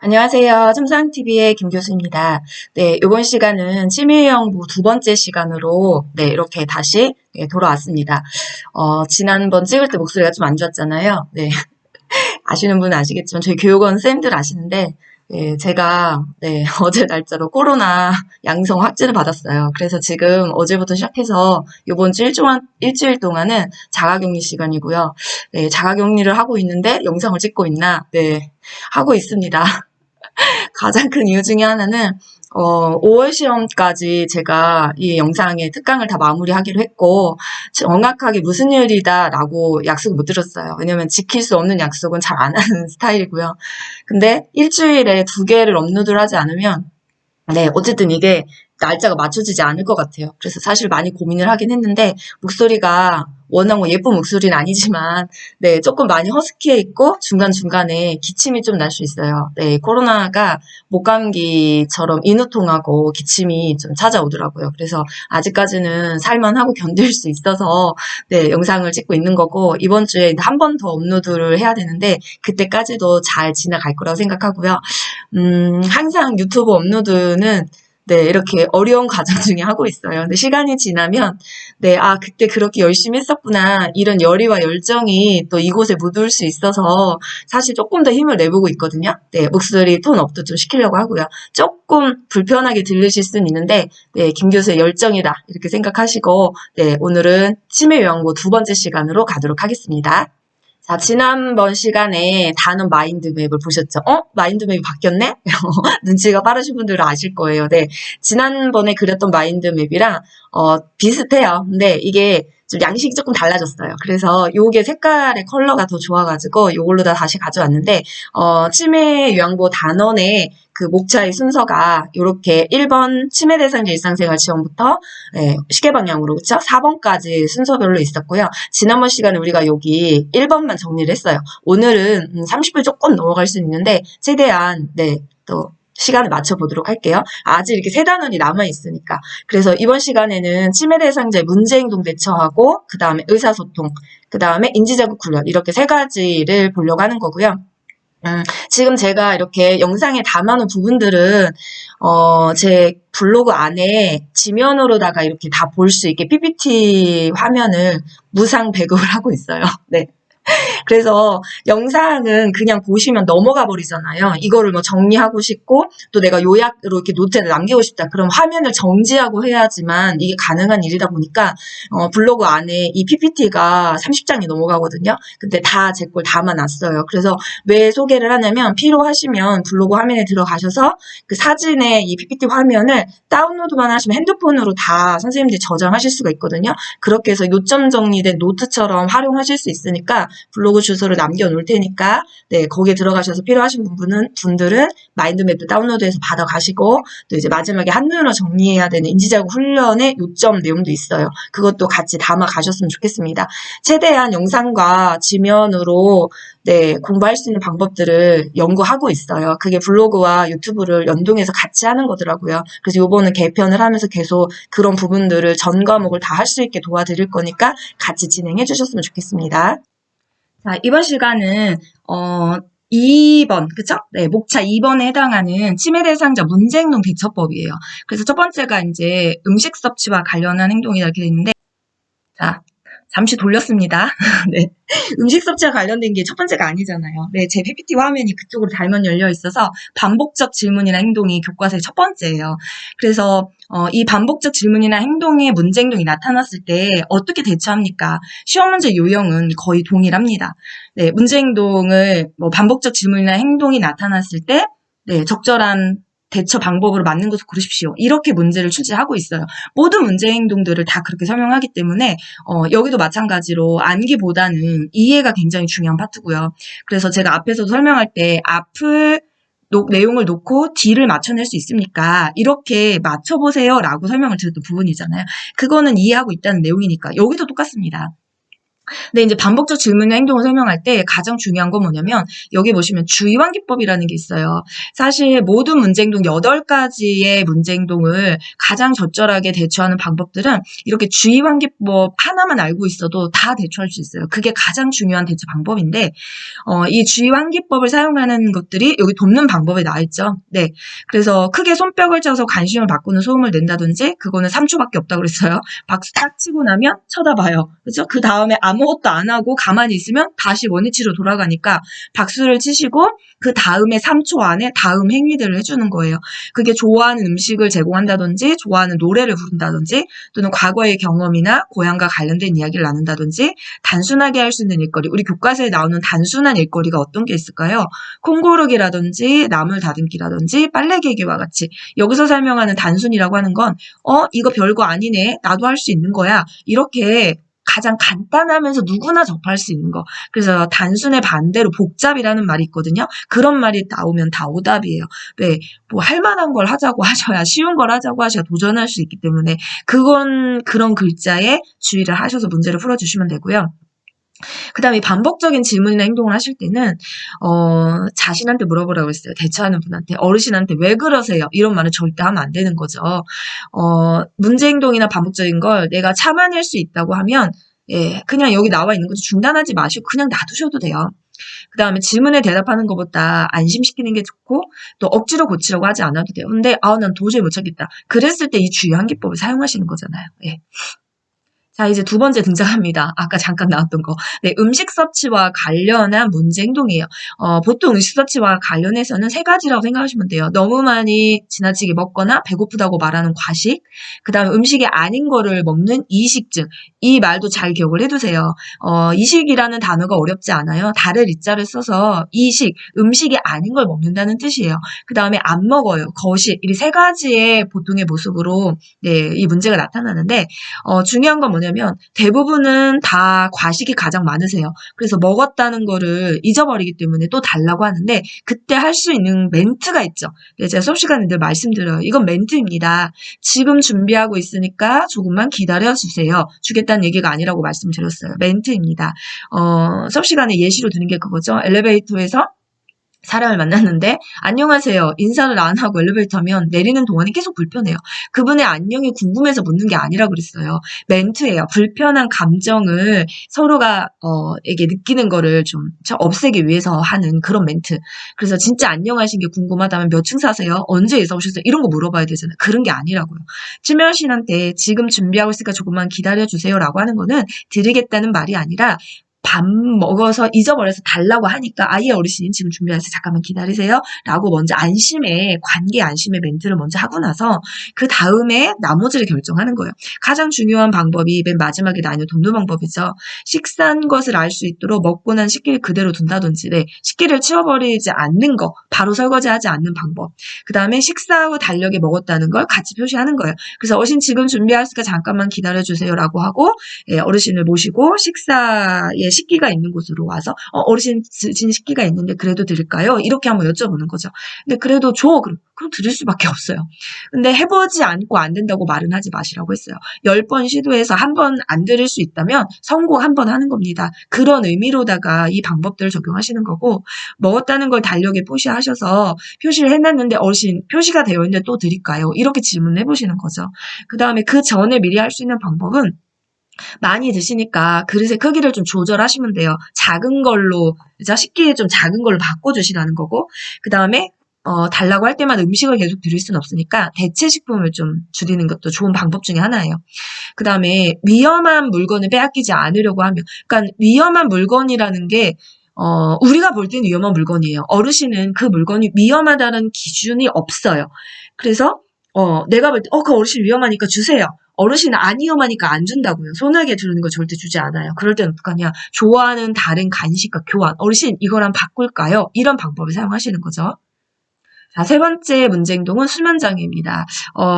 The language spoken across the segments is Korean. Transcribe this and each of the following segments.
안녕하세요. 첨상TV의 김 교수입니다. 네, 이번 시간은 치매영부 두 번째 시간으로 이렇게 다시 돌아왔습니다. 지난번 찍을 때 목소리가 좀 안 좋았잖아요. 네, 아시는 분은 아시겠지만 저희 교육원 쌤들 아시는데 제가 어제 날짜로 코로나 양성 확진을 받았어요. 그래서 지금 어제부터 시작해서 이번 주 일주일 동안은 자가격리 시간이고요. 네, 자가격리를 하고 있는데 영상을 찍고 있나? 네, 하고 있습니다. 가장 큰 이유 중에 하나는 5월 시험까지 제가 이 영상의 특강을 다 마무리하기로 했고 정확하게 무슨 요일이다라고 약속을 못 드렸어요. 왜냐면 지킬 수 없는 약속은 잘 안 하는 스타일이고요. 근데 일주일에 2개를 업로드를 하지 않으면 어쨌든 이게 날짜가 맞춰지지 않을 것 같아요. 그래서 사실 많이 고민을 하긴 했는데 목소리가 워낙 예쁜 목소리는 아니지만 조금 많이 허스키해 있고 중간중간에 기침이 좀 날 수 있어요. 코로나가 목감기처럼 인후통하고 기침이 좀 찾아오더라고요. 그래서 아직까지는 살만하고 견딜 수 있어서 영상을 찍고 있는 거고 이번 주에 한 번 더 업로드를 해야 되는데 그때까지도 잘 지나갈 거라고 생각하고요. 항상 유튜브 업로드는 이렇게 어려운 과정 중에 하고 있어요. 근데 시간이 지나면, 그때 그렇게 열심히 했었구나. 이런 열의와 열정이 또 이곳에 묻을 수 있어서 사실 조금 더 힘을 내보고 있거든요. 목소리 톤 업도 좀 시키려고 하고요. 조금 불편하게 들리실 수는 있는데, 김 교수의 열정이다. 이렇게 생각하시고, 오늘은 치매 요양보 두 번째 시간으로 가도록 하겠습니다. 자, 지난번 시간에 단원 마인드맵을 보셨죠? 마인드맵이 바뀌었네? 눈치가 빠르신 분들은 아실 거예요. 지난번에 그렸던 마인드맵이랑, 비슷해요. 근데 이게 좀 양식이 조금 달라졌어요. 그래서 요게 색깔의 컬러가 더 좋아가지고 요걸로 다시 가져왔는데, 치매 요양보 단원의 그 목차의 순서가 요렇게 1번 치매 대상자 일상생활 지원부터 시계 방향으로 그쵸? 4번까지 순서별로 있었고요. 지난번 시간에 우리가 여기 1번만 정리를 했어요. 오늘은 30분 조금 넘어갈 수 있는데 최대한 또 시간을 맞춰보도록 할게요. 아직 이렇게 세 단원이 남아있으니까. 그래서 이번 시간에는 치매 대상자의 문제행동 대처하고 그 다음에 의사소통, 그 다음에 인지자극 훈련 이렇게 세 가지를 보려고 하는 거고요. 지금 제가 이렇게 영상에 담아놓은 부분들은 제 블로그 안에 지면으로다가 이렇게 다 볼 수 있게 PPT 화면을 무상 배급을 하고 있어요. 그래서 영상은 그냥 보시면 넘어가 버리잖아요. 이거를 뭐 정리하고 싶고 또 내가 요약으로 이렇게 노트에 남기고 싶다. 그럼 화면을 정지하고 해야지만 이게 가능한 일이다 보니까 블로그 안에 이 PPT가 30장이 넘어가거든요. 근데 다 제 걸 담아놨어요. 그래서 왜 소개를 하냐면 필요하시면 블로그 화면에 들어가셔서 그 사진의 이 PPT 화면을 다운로드만 하시면 핸드폰으로 다 선생님들이 저장하실 수가 있거든요. 그렇게 해서 요점 정리된 노트처럼 활용하실 수 있으니까 블로그 주소를 남겨놓을 테니까 거기에 들어가셔서 필요하신 분들은 마인드맵도 다운로드해서 받아가시고 또 이제 마지막에 한눈으로 정리해야 되는 인지자극 훈련의 요점 내용도 있어요. 그것도 같이 담아가셨으면 좋겠습니다. 최대한 영상과 지면으로 공부할 수 있는 방법들을 연구하고 있어요. 그게 블로그와 유튜브를 연동해서 같이 하는 거더라고요. 그래서 요번은 개편을 하면서 계속 그런 부분들을 전 과목을 다 할 수 있게 도와드릴 거니까 같이 진행해 주셨으면 좋겠습니다. 자, 이번 시간은 2번, 그쵸? 목차 2번에 해당하는 치매 대상자 문제행동 대처법이에요. 그래서 첫 번째가 이제 음식 섭취와 관련한 행동이다 이렇게 되어 있는데, 자, 잠시 돌렸습니다. 음식 섭취와 관련된 게 첫 번째가 아니잖아요. 제 PPT 화면이 그쪽으로 달면 열려 있어서 반복적 질문이나 행동이 교과서의 첫 번째예요. 그래서 이 반복적 질문이나 행동의 문제 행동이 나타났을 때 어떻게 대처합니까? 시험 문제 요형은 거의 동일합니다. 문제 행동을 반복적 질문이나 행동이 나타났을 때 적절한 대처 방법으로 맞는 것을 고르십시오. 이렇게 문제를 출제하고 있어요. 모든 문제 행동들을 다 그렇게 설명하기 때문에 여기도 마찬가지로 암기보다는 이해가 굉장히 중요한 파트고요. 그래서 제가 앞에서도 설명할 때 앞을 내용을 놓고 뒤를 맞춰낼 수 있습니까? 이렇게 맞춰보세요 라고 설명을 드렸던 부분이잖아요. 그거는 이해하고 있다는 내용이니까 여기도 똑같습니다. 근데 이제 반복적 질문이나 행동을 설명할 때 가장 중요한 건 뭐냐면 여기 보시면 주의환기법이라는 게 있어요. 사실 모든 문제행동 8가지의 문제행동을 가장 적절하게 대처하는 방법들은 이렇게 주의환기법 하나만 알고 있어도 다 대처할 수 있어요. 그게 가장 중요한 대처 방법인데 이 주의환기법을 사용하는 것들이 여기 돕는 방법에 나와 있죠. 네. 그래서 크게 손뼉을 쳐서 관심을 바꾸는 소음을 낸다든지 그거는 3초밖에 없다고 그랬어요. 박수 딱 치고 나면 쳐다봐요. 그죠? 그 다음에 아무것도 안 하고 가만히 있으면 다시 원위치로 돌아가니까 박수를 치시고 그 다음에 3초 안에 다음 행위들을 해주는 거예요. 그게 좋아하는 음식을 제공한다든지 좋아하는 노래를 부른다든지 또는 과거의 경험이나 고향과 관련된 이야기를 나눈다든지 단순하게 할 수 있는 일거리. 우리 교과서에 나오는 단순한 일거리가 어떤 게 있을까요? 콩 고르기라든지 나물 다듬기라든지 빨래 개기와 같이 여기서 설명하는 단순이라고 하는 건 이거 별거 아니네. 나도 할 수 있는 거야. 이렇게 가장 간단하면서 누구나 접할 수 있는 거. 그래서 단순의 반대로 복잡이라는 말이 있거든요. 그런 말이 나오면 다 오답이에요. 왜? 뭐 할 만한 걸 하자고 하셔야 쉬운 걸 하자고 하셔야 도전할 수 있기 때문에 그건 그런 글자에 주의를 하셔서 문제를 풀어주시면 되고요. 그 다음에 반복적인 질문이나 행동을 하실 때는 자신한테 물어보라고 했어요. 대처하는 분한테. 어르신한테 왜 그러세요? 이런 말은 절대 하면 안 되는 거죠. 문제 행동이나 반복적인 걸 내가 참아낼 수 있다고 하면 예, 그냥 여기 나와 있는 거죠. 중단하지 마시고 그냥 놔두셔도 돼요. 그 다음에 질문에 대답하는 것보다 안심시키는 게 좋고 또 억지로 고치려고 하지 않아도 돼요. 근데 난 도저히 못 찾겠다. 그랬을 때 이 주의환기법을 사용하시는 거잖아요. 예. 자, 이제 두 번째 등장합니다. 아까 잠깐 나왔던 거. 네, 음식 섭취와 관련한 문제 행동이에요. 보통 음식 섭취와 관련해서는 세 가지라고 생각하시면 돼요. 너무 많이 지나치게 먹거나 배고프다고 말하는 과식, 그 다음에 음식이 아닌 거를 먹는 이식증. 이 말도 잘 기억을 해두세요. 이식이라는 단어가 어렵지 않아요. 달을 이자를 써서 이식, 음식이 아닌 걸 먹는다는 뜻이에요. 그 다음에 안 먹어요. 거식. 이 세 가지의 보통의 모습으로 네, 이 문제가 나타나는데 중요한 건 뭐냐면 대부분은 다 과식이 가장 많으세요. 그래서 먹었다는 거를 잊어버리기 때문에 또 달라고 하는데 그때 할 수 있는 멘트가 있죠. 제가 수업 시간에 늘 말씀드려요. 이건 멘트입니다. 지금 준비하고 있으니까 조금만 기다려주세요. 주겠다는 얘기가 아니라고 말씀드렸어요. 멘트입니다. 수업 시간에 예시로 드는 게 그거죠. 엘리베이터에서 사람을 만났는데 안녕하세요. 인사를 안 하고 엘리베이터 타면 내리는 동안이 계속 불편해요. 그분의 안녕이 궁금해서 묻는 게 아니라 그랬어요. 멘트예요. 불편한 감정을 서로가 이게 느끼는 거를 좀 없애기 위해서 하는 그런 멘트. 그래서 진짜 안녕하신 게 궁금하다면 몇 층 사세요? 언제 이사 오셨어요? 이런 거 물어봐야 되잖아요. 그런 게 아니라고요. 치명신한테 지금 준비하고 있으니까 조금만 기다려주세요라고 하는 거는 드리겠다는 말이 아니라 밥 먹어서 잊어버려서 달라고 하니까 아예 어르신이 지금 준비해서 잠깐만 기다리세요 라고 먼저 관계 안심의 멘트를 먼저 하고 나서 그 다음에 나머지를 결정하는 거예요. 가장 중요한 방법이 맨 마지막에 나뉘는 돕는 방법이죠. 식사한 것을 알 수 있도록 먹고 난 식기를 그대로 둔다든지 식기를 치워버리지 않는 거 바로 설거지하지 않는 방법. 그 다음에 식사 후 달력에 먹었다는 걸 같이 표시하는 거예요. 그래서 어르신 지금 준비하니까 잠깐만 기다려주세요 라고 하고 어르신을 모시고 식사에 식기가 있는 곳으로 와서 어르신 드신 식기가 있는데 그래도 드릴까요? 이렇게 한번 여쭤보는 거죠. 근데 그래도 줘. 그럼 드릴 수밖에 없어요. 근데 해보지 않고 안 된다고 말은 하지 마시라고 했어요. 10번 시도해서 한 번 안 드릴 수 있다면 성공 한 번 하는 겁니다. 그런 의미로다가 이 방법들을 적용하시는 거고 먹었다는 걸 달력에 표시하셔서 표시를 해놨는데 어르신 표시가 되어 있는데 또 드릴까요? 이렇게 질문을 해보시는 거죠. 그 다음에 그 전에 미리 할 수 있는 방법은 많이 드시니까 그릇의 크기를 좀 조절하시면 돼요. 작은 걸로, 식기 좀 작은 걸로 바꿔주시라는 거고, 그 다음에 달라고 할 때만 음식을 계속 드릴 수는 없으니까 대체 식품을 좀 줄이는 것도 좋은 방법 중에 하나예요. 그 다음에 위험한 물건을 빼앗기지 않으려고 하면, 그러니까 위험한 물건이라는 게 우리가 볼 때는 위험한 물건이에요. 어르신은 그 물건이 위험하다는 기준이 없어요. 그래서 내가 볼 때 그 어르신 위험하니까 주세요. 어르신은 안 위험하니까 안 준다고요. 손아귀에 두르는 거 절대 주지 않아요. 그럴 때는 어떡하냐. 좋아하는 다른 간식과 교환. 어르신 이거랑 바꿀까요? 이런 방법을 사용하시는 거죠. 자, 세 번째 문제 행동은 수면장애입니다.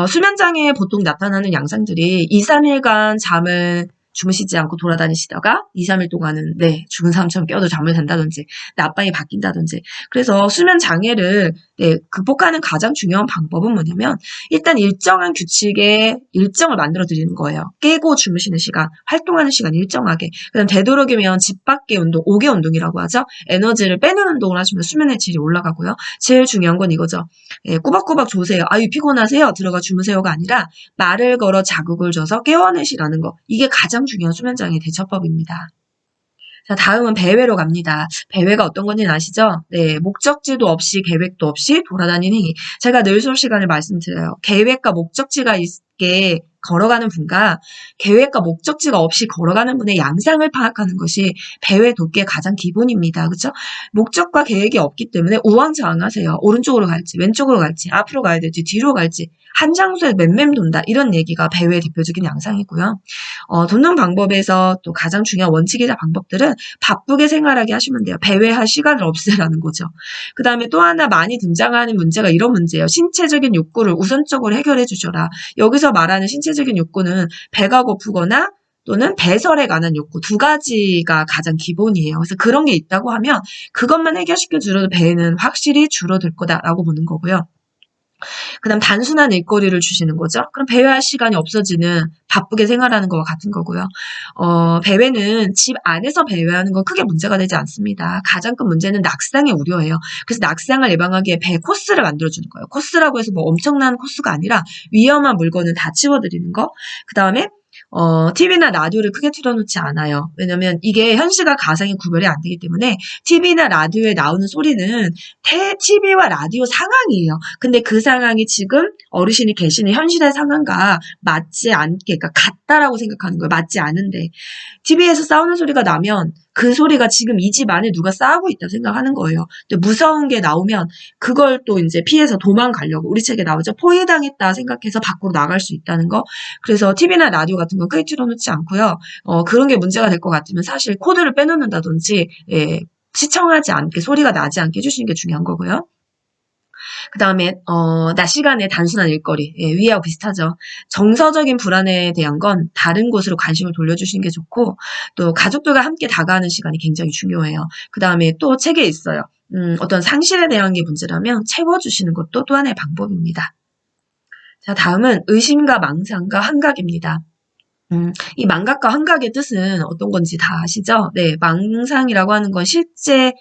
수면장애에 보통 나타나는 양상들이 2, 3일간 잠을 주무시지 않고 돌아다니시다가 2, 3일 동안은 네, 죽은 사람처럼 깨어도 잠을 잔다든지 낮밤이 바뀐다든지. 그래서 수면 장애를 네, 극복하는 가장 중요한 방법은 뭐냐면 일단 일정한 규칙의 일정을 만들어 드리는 거예요. 깨고 주무시는 시간, 활동하는 시간 일정하게. 그다음 되도록이면 집 밖의 운동, 5개 운동이라고 하죠. 에너지를 빼는 운동을 하시면 수면의 질이 올라가고요. 제일 중요한 건 이거죠. 예, 꾸벅꾸벅 조세요. 아유 피곤하세요? 들어가 주무세요가 아니라 말을 걸어 자극을 줘서 깨워내시라는 거. 이게 가장 중요한 수면장애 대처법입니다. 자, 다음은 배회로 갑니다. 배회가 어떤 건지 아시죠? 네, 목적지도 없이 계획도 없이 돌아다니는 행위. 제가 늘 수업 시간에 말씀드려요. 계획과 목적지가 있게 걸어가는 분과 계획과 목적지가 없이 걸어가는 분의 양상을 파악하는 것이 배회 돕기의 가장 기본입니다. 그렇죠? 목적과 계획이 없기 때문에 우왕좌왕하세요. 오른쪽으로 갈지 왼쪽으로 갈지 앞으로 가야 될지 뒤로 갈지 한 장소에 맴맴 돈다. 이런 얘기가 배회의 대표적인 양상이고요. 돕는 방법에서 또 가장 중요한 원칙이자 방법들은 바쁘게 생활하게 하시면 돼요. 배회할 시간을 없애라는 거죠. 그 다음에 또 하나 많이 등장하는 문제가 이런 문제예요. 신체적인 욕구를 우선적으로 해결해 주셔라. 여기서 말하는 신체적인 욕구는 배가 고프거나 또는 배설에 관한 욕구 두 가지가 가장 기본이에요. 그래서 그런 게 있다고 하면 그것만 해결시켜 주려도 배는 확실히 줄어들 거다라고 보는 거고요. 그 다음 단순한 일거리를 주시는 거죠. 그럼 배회할 시간이 없어지는 바쁘게 생활하는 거와 같은 거고요. 배회는 집 안에서 배회하는 건 크게 문제가 되지 않습니다. 가장 큰 문제는 낙상의 우려예요. 그래서 낙상을 예방하기에 배 코스를 만들어주는 거예요. 코스라고 해서 뭐 엄청난 코스가 아니라 위험한 물건은 다 치워드리는 거. 그 다음에 TV나 라디오를 크게 틀어놓지 않아요. 왜냐면 이게 현실과 가상이 구별이 안 되기 때문에 TV나 라디오에 나오는 소리는 TV와 라디오 상황이에요. 근데 그 상황이 지금 어르신이 계시는 현실의 상황과 맞지 않게, 그러니까 같다라고 생각하는 거예요. 맞지 않은데. TV에서 싸우는 소리가 나면 그 소리가 지금 이 집 안에 누가 싸우고 있다고 생각하는 거예요. 근데 무서운 게 나오면 그걸 또 이제 피해서 도망가려고 우리 책에 나오죠. 포위당했다 생각해서 밖으로 나갈 수 있다는 거. 그래서 TV나 라디오 같은 건 크게 틀어놓지 않고요. 그런 게 문제가 될 것 같으면 사실 코드를 빼놓는다든지 예, 시청하지 않게 소리가 나지 않게 해주시는 게 중요한 거고요. 그 다음에 낮 시간에 단순한 일거리 예, 위하고 비슷하죠. 정서적인 불안에 대한 건 다른 곳으로 관심을 돌려주시는 게 좋고 또 가족들과 함께 다가가는 시간이 굉장히 중요해요. 그 다음에 또 책에 있어요. 어떤 상실에 대한 게 문제라면 채워주시는 것도 또 하나의 방법입니다. 자, 다음은 의심과 망상과 환각입니다. 이 망각과 환각의 뜻은 어떤 건지 다 아시죠? 네, 망상이라고 하는 건 실제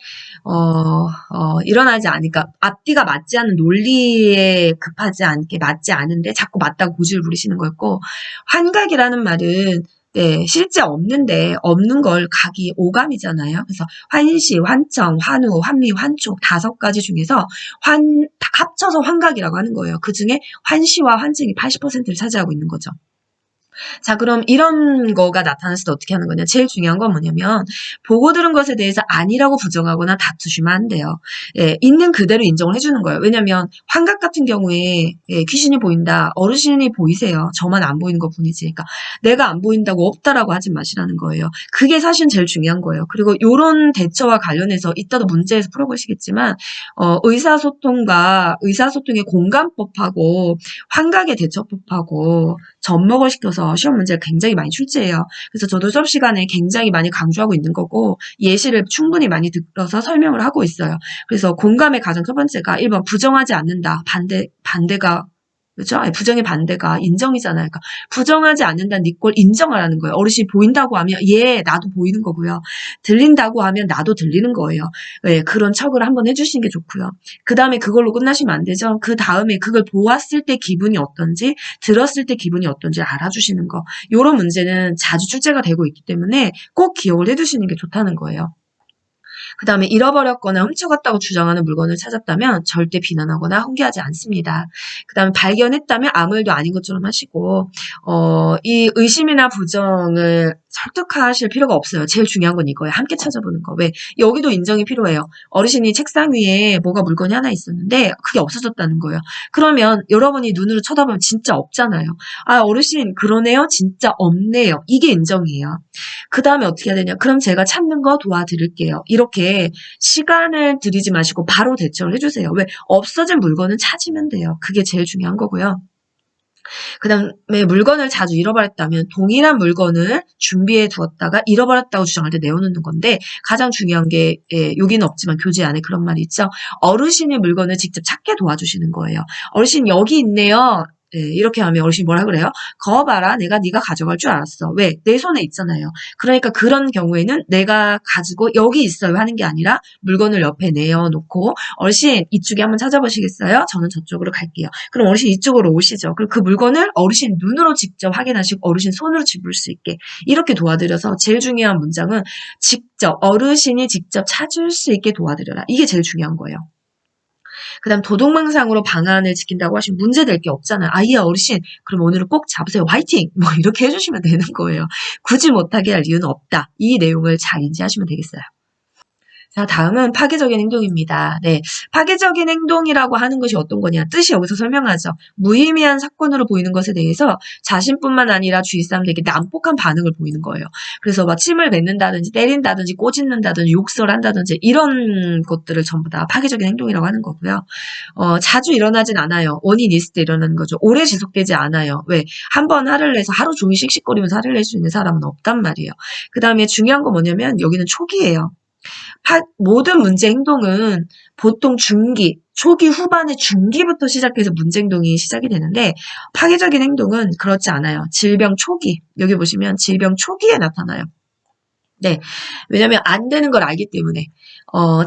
일어나지 않으니까 앞뒤가 맞지 않는 논리에 급하지 않게 맞지 않은데 자꾸 맞다고 고집을 부리시는 거였고 환각이라는 말은 네, 실제 없는데 없는 걸 각이 오감이잖아요. 그래서 환시, 환청, 환우, 환미, 환촉 5가지 중에서 합쳐서 환각이라고 하는 거예요. 그 중에 환시와 환청이 80%를 차지하고 있는 거죠. 자, 그럼 이런 거가 나타났을 때 어떻게 하는 거냐? 제일 중요한 건 뭐냐면 보고 들은 것에 대해서 아니라고 부정하거나 다투시면 안 돼요. 예, 있는 그대로 인정을 해주는 거예요. 왜냐면 환각 같은 경우에 예, 귀신이 보인다. 어르신이 보이세요. 저만 안 보이는 것 뿐이지. 그러니까 내가 안 보인다고 없다라고 하지 마시라는 거예요. 그게 사실 제일 중요한 거예요. 그리고 이런 대처와 관련해서 이따도 문제에서 풀어보시겠지만 의사소통의 공감법하고 환각의 대처법하고 접목을 시켜서 시험 문제가 굉장히 많이 출제해요. 그래서 저도 수업 시간에 굉장히 많이 강조하고 있는 거고 예시를 충분히 많이 들어서 설명을 하고 있어요. 그래서 공감의 가장 첫 번째가 1번 부정하지 않는다. 반대가 그렇죠? 아니, 부정의 반대가 인정이잖아요. 그러니까 부정하지 않는다는 네 걸 인정하라는 거예요. 어르신이 보인다고 하면 예, 나도 보이는 거고요. 들린다고 하면 나도 들리는 거예요. 예, 그런 척을 한번 해주시는 게 좋고요. 그 다음에 그걸로 끝나시면 안 되죠. 그 다음에 그걸 보았을 때 기분이 어떤지 들었을 때 기분이 어떤지 알아주시는 거. 이런 문제는 자주 출제가 되고 있기 때문에 꼭 기억을 해두시는 게 좋다는 거예요. 그 다음에 잃어버렸거나 훔쳐갔다고 주장하는 물건을 찾았다면 절대 비난하거나 훈계하지 않습니다. 그 다음에 발견했다면 아무 일도 아닌 것처럼 하시고 이 의심이나 부정을 설득하실 필요가 없어요. 제일 중요한 건 이거예요. 함께 찾아보는 거. 왜? 여기도 인정이 필요해요. 어르신이 책상 위에 뭐가 물건이 하나 있었는데 그게 없어졌다는 거예요. 그러면 여러분이 눈으로 쳐다보면 진짜 없잖아요. 아, 어르신 그러네요. 진짜 없네요. 이게 인정이에요. 그 다음에 어떻게 해야 되냐. 그럼 제가 찾는 거 도와드릴게요. 이렇게 시간을 들이지 마시고 바로 대처를 해주세요. 왜? 없어진 물건은 찾으면 돼요. 그게 제일 중요한 거고요. 그 다음에 물건을 자주 잃어버렸다면 동일한 물건을 준비해 두었다가 잃어버렸다고 주장할 때 내어놓는 건데 가장 중요한 게 여기는 없지만 교재 안에 그런 말이 있죠. 어르신이 물건을 직접 찾게 도와주시는 거예요. 어르신 여기 있네요. 이렇게 하면 어르신이 뭐라 그래요? 거 봐라. 내가 네가 가져갈 줄 알았어. 왜? 내 손에 있잖아요. 그러니까 그런 경우에는 내가 가지고 여기 있어요 하는 게 아니라 물건을 옆에 내어놓고 어르신 이쪽에 한번 찾아보시겠어요? 저는 저쪽으로 갈게요. 그럼 어르신 이쪽으로 오시죠. 그리고 그 물건을 어르신 눈으로 직접 확인하시고 어르신 손으로 짚을 수 있게 이렇게 도와드려서 제일 중요한 문장은 직접 어르신이 직접 찾을 수 있게 도와드려라. 이게 제일 중요한 거예요. 그 다음 도덕망상으로 방안을 지킨다고 하시면 문제될 게 없잖아요. 아, 예, 어르신. 그럼 오늘은 꼭 잡으세요. 화이팅! 뭐 이렇게 해주시면 되는 거예요. 굳이 못하게 할 이유는 없다. 이 내용을 잘 인지하시면 되겠어요. 자, 다음은 파괴적인 행동입니다. 네, 파괴적인 행동이라고 하는 것이 어떤 거냐. 뜻이 여기서 설명하죠. 무의미한 사건으로 보이는 것에 대해서 자신뿐만 아니라 주위 사람들에게 난폭한 반응을 보이는 거예요. 그래서 막 침을 뱉는다든지 때린다든지 꼬집는다든지 욕설을 한다든지 이런 것들을 전부 다 파괴적인 행동이라고 하는 거고요. 자주 일어나진 않아요. 원인이 있을 때 일어나는 거죠. 오래 지속되지 않아요. 왜? 한 번 화를 내서 하루 종일 씩씩거리면서 화를 낼 수 있는 사람은 없단 말이에요. 그 다음에 중요한 건 뭐냐면 여기는 초기예요. 모든 문제 행동은 보통 중기, 초기 후반의 중기부터 시작해서 문제 행동이 시작이 되는데 파괴적인 행동은 그렇지 않아요. 질병 초기, 여기 보시면 질병 초기에 나타나요. 네, 왜냐면 안 되는 걸 알기 때문에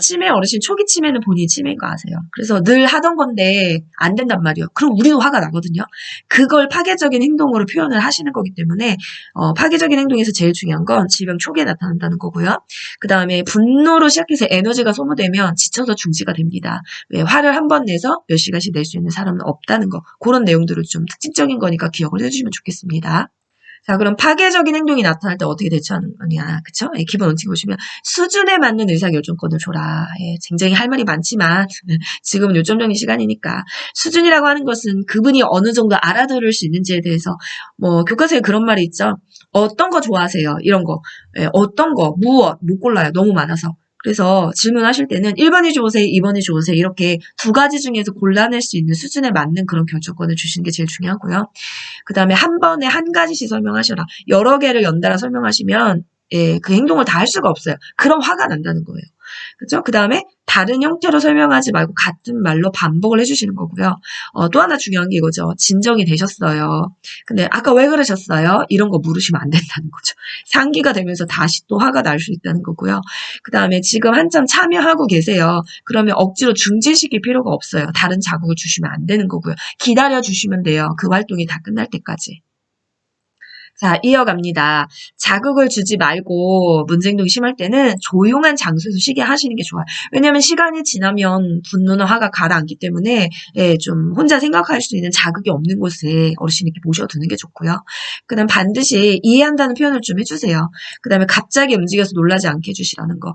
치매 어르신 초기 치매는 본인이 치매인 거 아세요. 그래서 늘 하던 건데 안 된단 말이에요. 그럼 우리도 화가 나거든요. 그걸 파괴적인 행동으로 표현을 하시는 거기 때문에 파괴적인 행동에서 제일 중요한 건 질병 초기에 나타난다는 거고요. 그 다음에 분노로 시작해서 에너지가 소모되면 지쳐서 중지가 됩니다. 왜? 화를 한 번 내서 몇 시간씩 낼 수 있는 사람은 없다는 거. 그런 내용들을 좀 특징적인 거니까 기억을 해주시면 좋겠습니다. 자, 그럼 파괴적인 행동이 나타날 때 어떻게 대처하는 거냐, 그쵸? 예, 기본 원칙 보시면 수준에 맞는 의사결정권을 줘라. 예, 굉장히 할 말이 많지만 지금은 요점 정리 시간이니까 수준이라고 하는 것은 그분이 어느 정도 알아들을 수 있는지에 대해서 뭐 교과서에 그런 말이 있죠. 어떤 거 좋아하세요? 이런 거. 예, 어떤 거, 무엇, 못 골라요. 너무 많아서. 그래서 질문하실 때는 1번이 좋으세요, 2번이 좋으세요 이렇게 두 가지 중에서 골라낼 수 있는 수준에 맞는 그런 결정권을 주시는 게 제일 중요하고요. 그 다음에 한 번에 한 가지씩 설명하셔라. 여러 개를 연달아 설명하시면 그 행동을 다 할 수가 없어요. 그럼 화가 난다는 거예요. 그죠? 그 다음에 다른 형태로 설명하지 말고 같은 말로 반복을 해주시는 거고요. 또 하나 중요한 게 이거죠. 진정이 되셨어요. 근데 아까 왜 그러셨어요? 이런 거 물으시면 안 된다는 거죠. 상기가 되면서 다시 또 화가 날 수 있다는 거고요. 그 다음에 지금 한참 참여하고 계세요. 그러면 억지로 중지시킬 필요가 없어요. 다른 자극을 주시면 안 되는 거고요. 기다려 주시면 돼요. 그 활동이 다 끝날 때까지. 자, 이어갑니다. 자극을 주지 말고 문제행동이 심할 때는 조용한 장소에서 쉬게 하시는 게 좋아요. 왜냐하면 시간이 지나면 분노나 화가 가라앉기 때문에 좀 혼자 생각할 수 있는 자극이 없는 곳에 어르신 이렇게 모셔두는 게 좋고요. 그 다음 반드시 이해한다는 표현을 좀 해주세요. 그 다음에 갑자기 움직여서 놀라지 않게 해주시라는 거.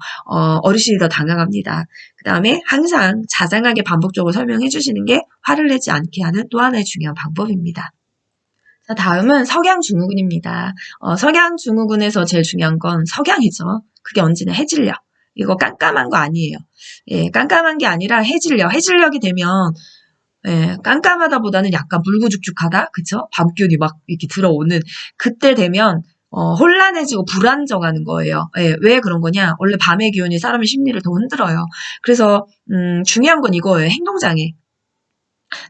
어르신이 더 당황합니다. 그 다음에 항상 자상하게 반복적으로 설명해 주시는 게 화를 내지 않게 하는 또 하나의 중요한 방법입니다. 자, 다음은 석양증후군입니다. 석양증후군에서 제일 중요한 건 석양이죠. 그게 언제나 해질녘. 이거 깜깜한 거 아니에요. 예, 깜깜한 게 아니라 해질녘. 해질녘이 되면 깜깜하다 보다는 약간 물구죽죽하다. 그쵸? 밤기운이 막 이렇게 들어오는 그때 되면 혼란해지고 불안정하는 거예요. 예, 왜 그런 거냐? 원래 밤의 기운이 사람의 심리를 더 흔들어요. 그래서 중요한 건 이거예요. 행동장애.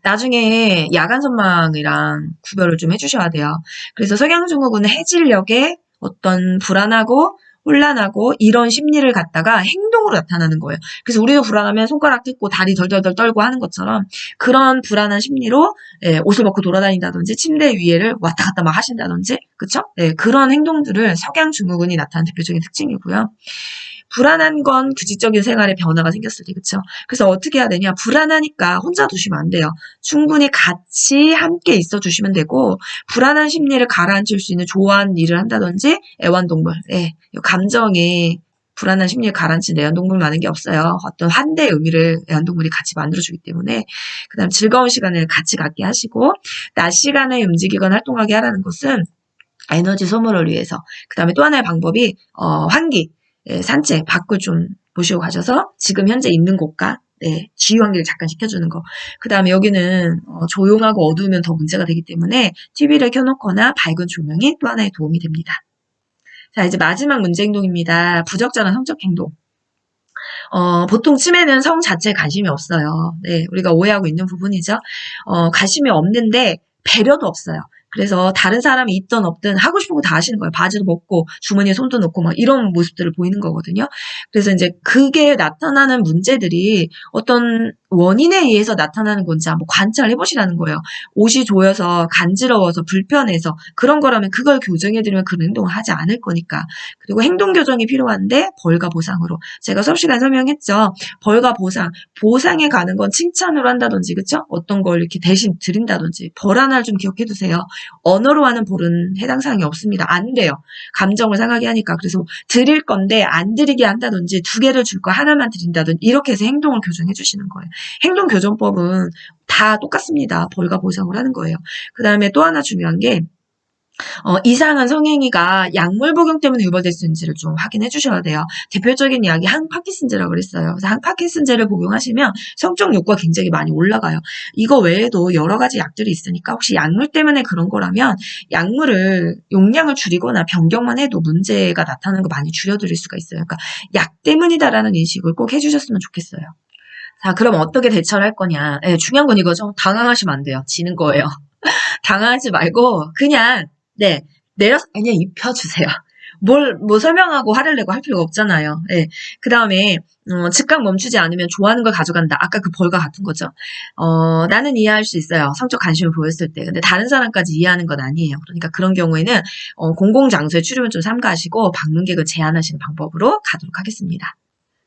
나중에 야간 선망이랑 구별을 좀 해주셔야 돼요. 그래서 석양증후군은 해질녘에 어떤 불안하고 혼란하고 이런 심리를 갖다가 행동으로 나타나는 거예요. 그래서 우리도 불안하면 손가락 뜯고 다리 덜덜덜 떨고 하는 것처럼 그런 불안한 심리로 옷을 벗고 돌아다닌다든지 침대 위에를 왔다 갔다 막 하신다든지 그쵸? 그런 행동들을 석양증후군이 나타나는 대표적인 특징이고요. 불안한 건 규칙적인 생활에 변화가 생겼을 때, 그쵸? 그래서 어떻게 해야 되냐? 불안하니까 혼자 두시면 안 돼요. 충분히 같이 함께 있어 주시면 되고, 불안한 심리를 가라앉힐 수 있는 좋아하는 일을 한다든지, 애완동물, 감정에 불안한 심리를 가라앉힌 애완동물 많은 게 없어요. 어떤 환대의 의미를 애완동물이 같이 만들어주기 때문에, 그 다음 즐거운 시간을 같이 갖게 하시고, 낮 시간에 움직이거나 활동하게 하라는 것은 에너지 소모를 위해서, 그 다음에 또 하나의 방법이, 환기, 산책, 밖을 좀 모시고 가셔서 지금 현재 있는 곳과 네, 지휘 환기를 잠깐 시켜주는 거. 그 다음에 여기는 조용하고 어두우면 더 문제가 되기 때문에 TV를 켜놓거나 밝은 조명이 또 하나의 도움이 됩니다. 자, 이제 마지막 문제 행동입니다. 부적절한 성적 행동. 보통 치매는 성 자체에 관심이 없어요. 네, 우리가 오해하고 있는 부분이죠. 관심이 없는데 배려도 없어요. 그래서 다른 사람이 있든 없든 하고 싶은 거 다 하시는 거예요. 바지도 벗고 주머니에 손도 넣고 막 이런 모습들을 보이는 거거든요. 그래서 이제 그게 나타나는 문제들이 어떤 원인에 의해서 나타나는 건지 한번 관찰해 보시라는 거예요. 옷이 조여서 간지러워서 불편해서 그런 거라면 그걸 교정해드리면 그런 행동을 하지 않을 거니까. 그리고 행동 교정이 필요한데 벌과 보상으로. 제가 수업 시간에 설명했죠. 벌과 보상. 보상에 가는 건 칭찬으로 한다든지, 그쵸? 어떤 걸 이렇게 대신 드린다든지. 벌 하나를 좀 기억해 두세요. 언어로 하는 벌은 해당 사항이 없습니다. 안 돼요. 감정을 상하게 하니까. 그래서 드릴 건데 안 드리게 한다든지 2개를 줄 거 하나만 드린다든지 이렇게 해서 행동을 교정해 주시는 거예요. 행동교정법은 다 똑같습니다. 벌과 보상을 하는 거예요. 그 다음에 또 하나 중요한 게 이상한 성행위가 약물 복용 때문에 유발될 수 있는지를 좀 확인해 주셔야 돼요. 대표적인 이야기 항파킨슨제라고 그랬어요. 그래서 항파킨슨제를 복용하시면 성적 욕구가 굉장히 많이 올라가요. 이거 외에도 여러 가지 약들이 있으니까 혹시 약물 때문에 그런 거라면 약물을 용량을 줄이거나 변경만 해도 문제가 나타나는 거 많이 줄여드릴 수가 있어요. 그러니까 약 때문이다라는 인식을 꼭 해주셨으면 좋겠어요. 자, 그럼 어떻게 대처를 할 거냐. 네, 중요한 건 이거죠. 당황하시면 안 돼요. 지는 거예요. 당황하지 말고 그냥 네, 내려서 그냥 입혀주세요. 뭐 설명하고 화를 내고 할 필요가 없잖아요. 네. 그 다음에 즉각 멈추지 않으면 좋아하는 걸 가져간다. 아까 그 벌과 같은 거죠. 나는 이해할 수 있어요. 성적 관심을 보였을 때. 근데 다른 사람까지 이해하는 건 아니에요. 그러니까 그런 경우에는 공공장소에 출입은 좀 삼가하시고 방문객을 제한하시는 방법으로 가도록 하겠습니다.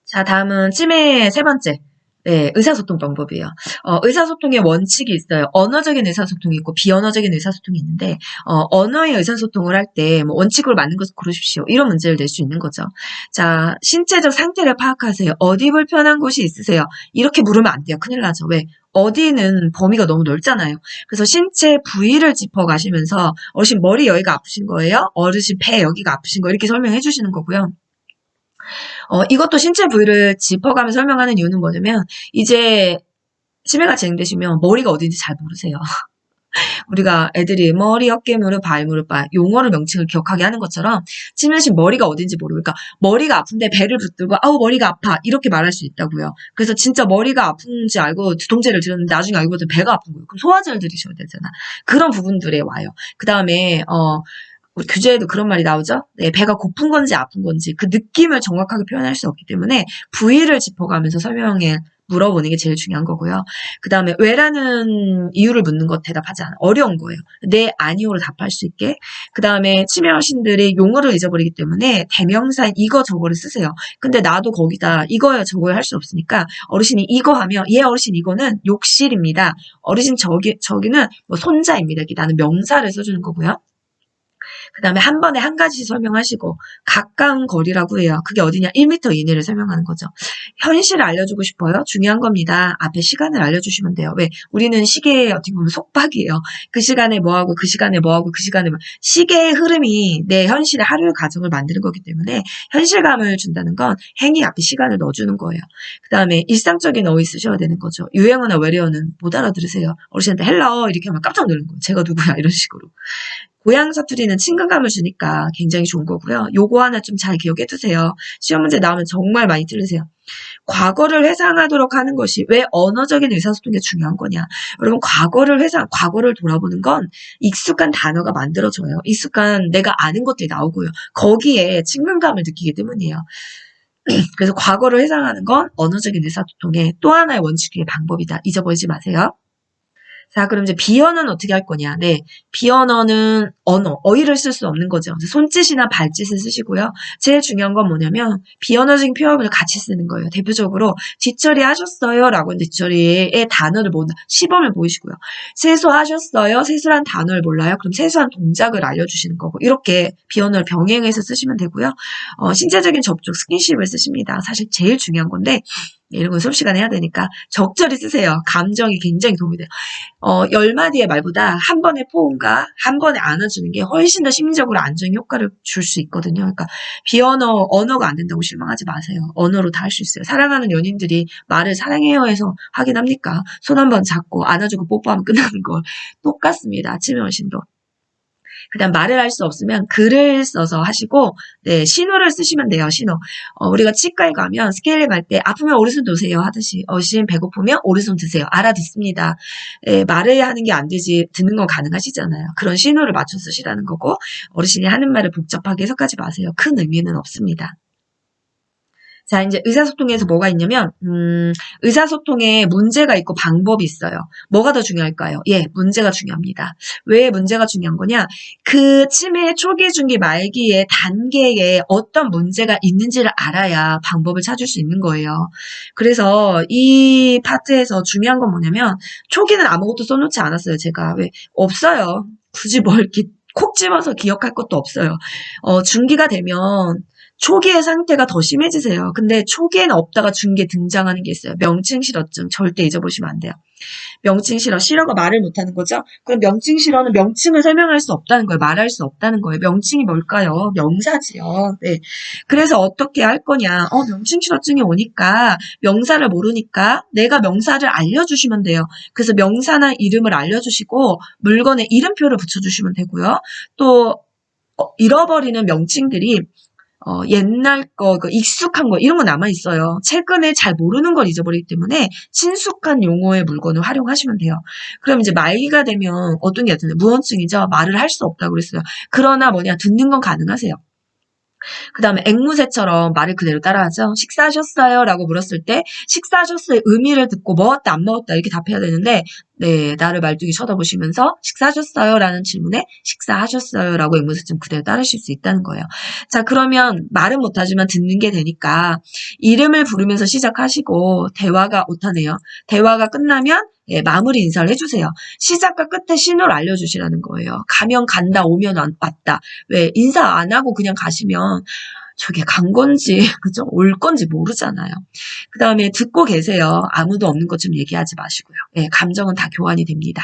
자, 다음은 치매의 3번째. 네, 의사소통 방법이에요. 의사소통의 원칙이 있어요. 언어적인 의사소통이 있고 비언어적인 의사소통이 있는데 언어의 의사소통을 할 때 뭐 원칙으로 맞는 것을 고르십시오. 이런 문제를 낼 수 있는 거죠. 자, 신체적 상태를 파악하세요. 어디 불편한 곳이 있으세요? 이렇게 물으면 안 돼요. 큰일 나죠. 왜? 어디는 범위가 너무 넓잖아요. 그래서 신체 부위를 짚어가시면서 어르신 머리 여기가 아프신 거예요? 어르신 배 여기가 아프신 거예요? 이렇게 설명해 주시는 거고요. 이것도 신체 부위를 짚어가며 설명하는 이유는 뭐냐면, 이제 치매가 진행되시면 머리가 어딘지 잘 모르세요. 우리가 애들이 머리, 어깨, 무릎, 발, 무릎, 발 용어를 명칭을 기억하게 하는 것처럼 치매신 머리가 어딘지 모르고 그러니까 머리가 아픈데 배를 붙들고 아우 머리가 아파 이렇게 말할 수 있다고요. 그래서 진짜 머리가 아픈지 알고 두통제를 드렸는데 나중에 알고 보니 배가 아픈 거예요. 그럼 소화제를 드리셔야 되잖아. 그런 부분들에 와요. 그 다음에 우리 교재에도 그런 말이 나오죠. 네, 배가 고픈 건지 아픈 건지 그 느낌을 정확하게 표현할 수 없기 때문에 부위를 짚어가면서 설명에 물어보는 게 제일 중요한 거고요. 그 다음에 왜라는 이유를 묻는 것 대답하지 않아. 어려운 거예요. 네, 아니오를 답할 수 있게. 그 다음에 치매 어르신들이 용어를 잊어버리기 때문에 대명사인 이거 저거를 쓰세요. 근데 나도 거기다 이거야 저거야 할 수 없으니까 어르신이 이거 하면 예 어르신 이거는 욕실입니다. 어르신 저기는 뭐 손자입니다. 이렇게 나는 명사를 써주는 거고요. 그 다음에 한 번에 한 가지 설명하시고 가까운 거리라고 해요. 그게 어디냐? 1m 이내를 설명하는 거죠. 현실을 알려주고 싶어요. 중요한 겁니다. 앞에 시간을 알려주시면 돼요. 왜? 우리는 시계에 어떻게 보면 속박이에요. 그 시간에 뭐하고 그 시간에 뭐하고 그 시간에 뭐. 시계의 흐름이 내 현실의 하루의 과정을 만드는 거기 때문에 현실감을 준다는 건 행위 앞에 시간을 넣어주는 거예요. 그 다음에 일상적인 어휘 쓰셔야 되는 거죠. 유행어나 외래어는 못 알아들으세요. 어르신한테 헬로 이렇게 하면 깜짝 놀라는 거예요. 제가 누구야 이런 식으로. 고향 사투리는 친근감을 주니까 굉장히 좋은 거고요. 요거 하나 좀 잘 기억해 두세요. 시험 문제 나오면 정말 많이 틀리세요. 과거를 회상하도록 하는 것이 왜 언어적인 의사소통이 중요한 거냐. 여러분 과거를 돌아보는 건 익숙한 단어가 만들어져요. 익숙한 내가 아는 것들이 나오고요. 거기에 친근감을 느끼기 때문이에요. 그래서 과거를 회상하는 건 언어적인 의사소통의 또 하나의 원칙의 방법이다. 잊어버리지 마세요. 자, 그럼 이제 비언어는 어떻게 할 거냐? 네. 비언어는 어휘를 쓸 수 없는 거죠. 손짓이나 발짓을 쓰시고요. 제일 중요한 건 뭐냐면, 비언어적인 표현을 같이 쓰는 거예요. 대표적으로, 뒷처리 하셨어요? 라고 하는 뒷처리의 단어를 모른다. 시범을 보이시고요. 세수하셨어요? 세수란 단어를 몰라요? 그럼 세수한 동작을 알려주시는 거고, 이렇게 비언어를 병행해서 쓰시면 되고요. 신체적인 접촉, 스킨십을 쓰십니다. 사실 제일 중요한 건데, 이런 건 수업 시간에 해야 되니까 적절히 쓰세요. 감정이 굉장히 도움이 돼요. 10마디의 말보다 한 번의 포옹과 한 번에 안아주는 게 훨씬 더 심리적으로 안정 효과를 줄 수 있거든요. 그러니까 언어가 안 된다고 실망하지 마세요. 언어로 다 할 수 있어요. 사랑하는 연인들이 말을 사랑해요 해서 하긴 합니까? 손 한 번 잡고 안아주고 뽀뽀하면 끝나는 걸 똑같습니다. 치매 원신도. 그다음 말을 할 수 없으면 글을 써서 하시고, 네, 신호를 쓰시면 돼요. 신호. 우리가 치과에 가면 스케일링 할 때 아프면 오른손 놓으세요 하듯이 어르신 배고프면 오른손 드세요. 알아듣습니다. 예, 말을 하는 게 안 되지 듣는 건 가능하시잖아요. 그런 신호를 맞춰 쓰시라는 거고, 어르신이 하는 말을 복잡하게 해석하지 마세요. 큰 의미는 없습니다. 자, 이제 의사소통에서 뭐가 있냐면, 의사소통에 문제가 있고 방법이 있어요. 뭐가 더 중요할까요? 예, 문제가 중요합니다. 왜 문제가 중요한 거냐? 그 치매 초기, 중기, 말기의 단계에 어떤 문제가 있는지를 알아야 방법을 찾을 수 있는 거예요. 그래서 이 파트에서 중요한 건 뭐냐면, 초기는 아무것도 써놓지 않았어요, 제가. 왜? 없어요. 굳이 뭘 이렇게 콕 집어서 기억할 것도 없어요. 중기가 되면, 초기의 상태가 더 심해지세요. 근데 초기에는 없다가 중기에 등장하는 게 있어요. 명칭실어증. 절대 잊어보시면 안 돼요. 명칭실어. 실어가 말을 못하는 거죠. 그럼 명칭실어는 명칭을 설명할 수 없다는 거예요. 말할 수 없다는 거예요. 명칭이 뭘까요? 명사지요. 네. 그래서 어떻게 할 거냐. 명칭실어증이 오니까 명사를 모르니까 내가 명사를 알려주시면 돼요. 그래서 명사나 이름을 알려주시고 물건에 이름표를 붙여주시면 되고요. 또 잃어버리는 명칭들이 옛날 거, 익숙한 거, 이런 거 남아있어요. 최근에 잘 모르는 걸 잊어버리기 때문에 친숙한 용어의 물건을 활용하시면 돼요. 그럼 이제 말기가 되면 어떤 게 있잖아요. 무언증이죠. 말을 할 수 없다고 그랬어요. 그러나 뭐냐, 듣는 건 가능하세요. 그 다음에 앵무새처럼 말을 그대로 따라하죠. 식사하셨어요? 라고 물었을 때 식사하셨어의 의미를 듣고 먹었다 안 먹었다 이렇게 답해야 되는데 네, 나를 말뚝이 쳐다보시면서 식사하셨어요? 라는 질문에 식사하셨어요? 라고 앵무새처럼 그대로 따르실 수 있다는 거예요. 자, 그러면 말은 못하지만 듣는 게 되니까 이름을 부르면서 시작하시고 대화가 오타네요. 대화가 끝나면 예, 마무리 인사를 해주세요. 시작과 끝에 신호를 알려주시라는 거예요. 가면 간다, 오면 왔다. 왜 인사 안 하고 그냥 가시면 저게 간 건지 그죠? 올 건지 모르잖아요. 그 다음에 듣고 계세요. 아무도 없는 것좀 얘기하지 마시고요. 예, 감정은 다 교환이 됩니다.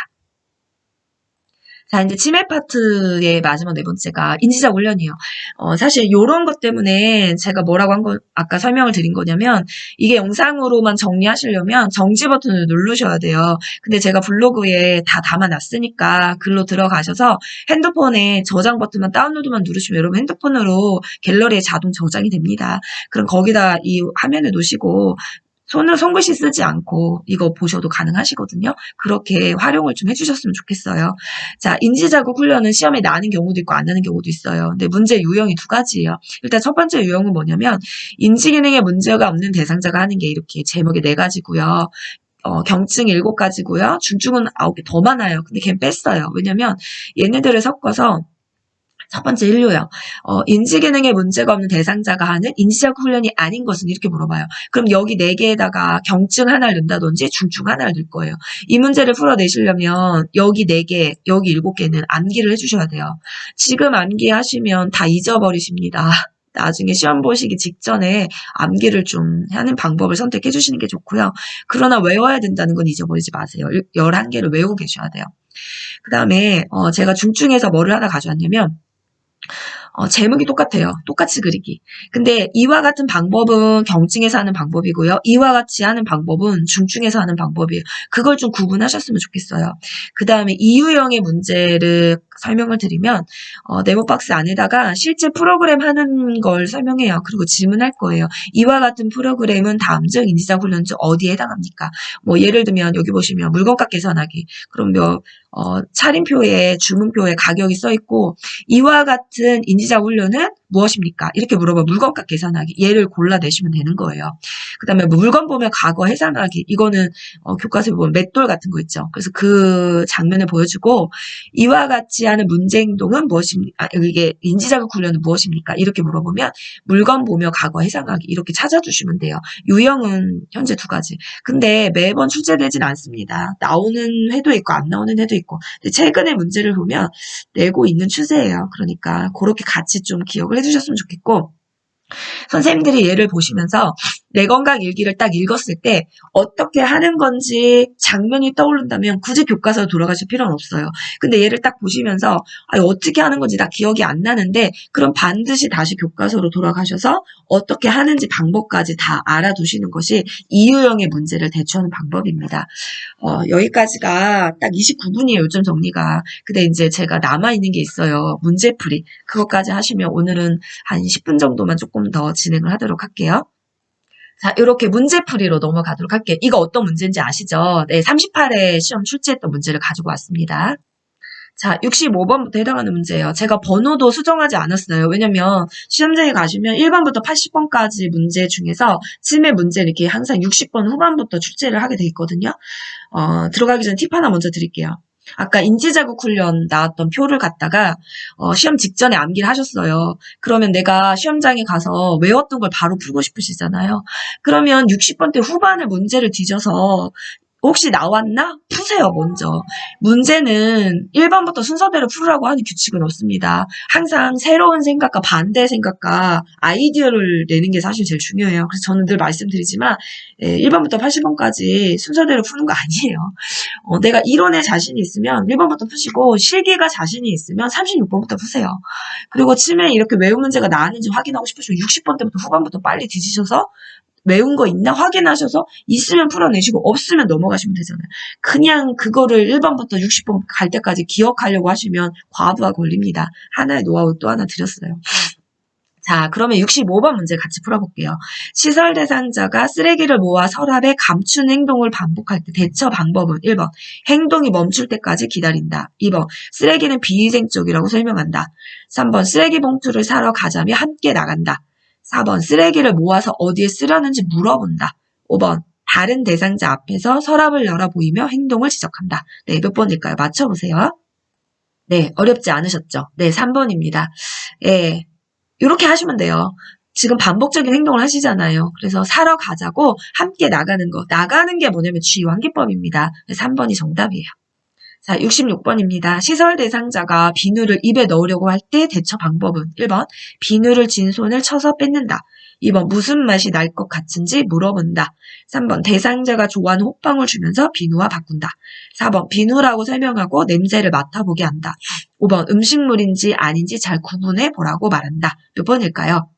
자, 이제 치매 파트의 마지막 네 번째가 인지적 훈련이에요. 사실 요런 것 때문에 제가 뭐라고 한 거, 아까 설명을 드린 거냐면, 이게 영상으로만 정리하시려면 정지 버튼을 누르셔야 돼요. 근데 제가 블로그에 다 담아놨으니까 글로 들어가셔서 핸드폰에 저장 버튼만 다운로드만 누르시면 여러분 핸드폰으로 갤러리에 자동 저장이 됩니다. 그럼 거기다 이 화면에 놓으시고, 손글씨 쓰지 않고 이거 보셔도 가능하시거든요. 그렇게 활용을 좀 해주셨으면 좋겠어요. 자, 인지자극 훈련은 시험에 나는 경우도 있고 안 나는 경우도 있어요. 근데 문제 유형이 두 가지예요. 일단 첫 번째 유형은 뭐냐면 인지기능에 문제가 없는 대상자가 하는 게 이렇게 제목이 4가지고요. 경증 7가지고요. 중증은 9개 더 많아요. 근데 걔는 뺐어요. 왜냐면 얘네들을 섞어서 첫 번째 1료요. 인지기능에 문제가 없는 대상자가 하는 인지자극 훈련이 아닌 것은 이렇게 물어봐요. 그럼 여기 4개에다가 경증 하나를 넣는다든지 중증 하나를 넣을 거예요. 이 문제를 풀어내시려면 여기 4개, 여기 7개는 암기를 해주셔야 돼요. 지금 암기하시면 다 잊어버리십니다. 나중에 시험 보시기 직전에 암기를 좀 하는 방법을 선택해 주시는 게 좋고요. 그러나 외워야 된다는 건 잊어버리지 마세요. 11개를 외우고 계셔야 돼요. 그 다음에 제가 중증에서 뭐를 하나 가져왔냐면 제목이 똑같아요. 똑같이 그리기. 근데 이와 같은 방법은 경증에서 하는 방법이고요. 이와 같이 하는 방법은 중증에서 하는 방법이에요. 그걸 좀 구분하셨으면 좋겠어요. 그 다음에 이유형의 문제를 설명을 드리면 네모박스 안에다가 실제 프로그램 하는 걸 설명해요. 그리고 질문할 거예요. 이와 같은 프로그램은 다음 중 인지자극 훈련 중 어디에 해당합니까? 뭐 예를 들면 여기 보시면 물건값 계산하기. 그럼 차림표에 주문표에 가격이 써 있고 이와 같은 인지자극 훈련은 무엇입니까? 이렇게 물어봐 물건값 계산하기. 얘를 골라내시면 되는 거예요. 그 다음에 물건 보면 과거 해상하기. 이거는 교과서에 보면 맷돌 같은 거 있죠. 그래서 그 장면을 보여주고 이와 같이 하는 문제 행동은 무엇입니까? 이게 인지자극 훈련은 무엇입니까? 이렇게 물어보면 물건 보며 과거 해상하기. 이렇게 찾아주시면 돼요. 유형은 현재 2가지. 근데 매번 출제되진 않습니다. 나오는 해도 있고 안 나오는 해도 있고. 근데 최근에 문제를 보면 내고 있는 추세예요. 그러니까 그렇게 같이 좀 기억을 해주셨으면 좋겠고 선생님들이 얘를 보시면서 내 건강 일기를 딱 읽었을 때 어떻게 하는 건지 장면이 떠오른다면 굳이 교과서로 돌아가실 필요는 없어요. 근데 얘를 딱 보시면서 어떻게 하는 건지 나 기억이 안 나는데 그럼 반드시 다시 교과서로 돌아가셔서 어떻게 하는지 방법까지 다 알아두시는 것이 이유형의 문제를 대처하는 방법입니다. 여기까지가 딱 29분이에요. 요즘 정리가. 근데 이제 제가 남아있는 게 있어요. 문제풀이. 그것까지 하시면 오늘은 한 10분 정도만 조금 더 진행을 하도록 할게요. 자, 이렇게 문제풀이로 넘어가도록 할게요. 이거 어떤 문제인지 아시죠? 네, 38회 시험 출제했던 문제를 가지고 왔습니다. 자, 65번부터 해당하는 문제예요. 제가 번호도 수정하지 않았어요. 왜냐면 시험장에 가시면 1번부터 80번까지 문제 중에서 치매 문제를 이렇게 항상 60번 후반부터 출제를 하게 돼 있거든요. 들어가기 전에 팁 하나 먼저 드릴게요. 아까 인지자극 훈련 나왔던 표를 갖다가 시험 직전에 암기를 하셨어요. 그러면 내가 시험장에 가서 외웠던 걸 바로 풀고 싶으시잖아요. 그러면 60번대 후반을 문제를 뒤져서 혹시 나왔나? 푸세요, 먼저. 문제는 1번부터 순서대로 풀으라고 하는 규칙은 없습니다. 항상 새로운 생각과 반대 생각과 아이디어를 내는 게 사실 제일 중요해요. 그래서 저는 늘 말씀드리지만 1번부터 80번까지 순서대로 푸는 거 아니에요. 내가 이론에 자신이 있으면 1번부터 푸시고 실기가 자신이 있으면 36번부터 푸세요. 그리고 치매에 이렇게 외운 문제가 나왔는지 확인하고 싶으시면 60번 때부터 후반부터 빨리 뒤지셔서 외운 거 있나 확인하셔서 있으면 풀어내시고 없으면 넘어가시면 되잖아요. 그냥 그거를 1번부터 60번 갈 때까지 기억하려고 하시면 과부하 걸립니다. 하나의 노하우 또 하나 드렸어요. 자, 그러면 65번 문제 같이 풀어볼게요. 시설 대상자가 쓰레기를 모아 서랍에 감춘 행동을 반복할 때 대처 방법은 1번, 행동이 멈출 때까지 기다린다. 2번, 쓰레기는 비위생적이라고 설명한다. 3번, 쓰레기 봉투를 사러 가자며 함께 나간다. 4번, 쓰레기를 모아서 어디에 쓰려는지 물어본다. 5번, 다른 대상자 앞에서 서랍을 열어 보이며 행동을 지적한다. 네, 몇 번일까요? 맞춰보세요. 네, 어렵지 않으셨죠? 네, 3번입니다. 예. 이렇게 하시면 돼요. 지금 반복적인 행동을 하시잖아요. 그래서 사러 가자고 함께 나가는 거. 나가는 게 뭐냐면 G환기법입니다. 3번이 정답이에요. 자, 66번입니다. 시설 대상자가 비누를 입에 넣으려고 할 때 대처 방법은 1번, 비누를 진 손을 쳐서 뺏는다. 2번, 무슨 맛이 날 것 같은지 물어본다. 3번, 대상자가 좋아하는 호빵을 주면서 비누와 바꾼다. 4번, 비누라고 설명하고 냄새를 맡아보게 한다. 5번, 음식물인지 아닌지 잘 구분해 보라고 말한다. 몇 번일까요?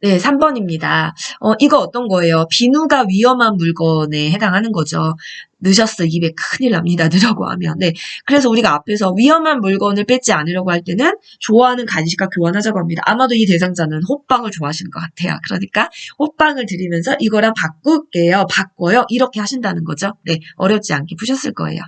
네, 3번입니다. 이거 어떤 거예요? 비누가 위험한 물건에 해당하는 거죠. 늦었어, 입에 큰일 납니다. 늦으라고 하면. 네. 그래서 우리가 앞에서 위험한 물건을 뺏지 않으려고 할 때는 좋아하는 간식과 교환하자고 합니다. 아마도 이 대상자는 호빵을 좋아하시는 것 같아요. 그러니까 호빵을 드리면서 이거랑 바꿀게요. 바꿔요. 이렇게 하신다는 거죠. 네. 어렵지 않게 푸셨을 거예요.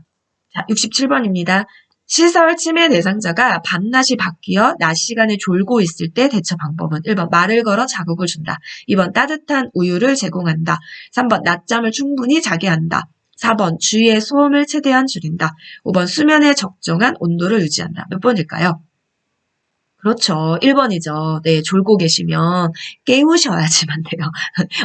자, 67번입니다. 시설 치매 대상자가 밤낮이 바뀌어 낮 시간에 졸고 있을 때 대처 방법은 1번 말을 걸어 자극을 준다. 2번 따뜻한 우유를 제공한다. 3번 낮잠을 충분히 자게 한다. 4번 주위의 소음을 최대한 줄인다. 5번 수면에 적정한 온도를 유지한다. 몇 번일까요? 그렇죠. 1번이죠. 네, 졸고 계시면 깨우셔야지만 돼요.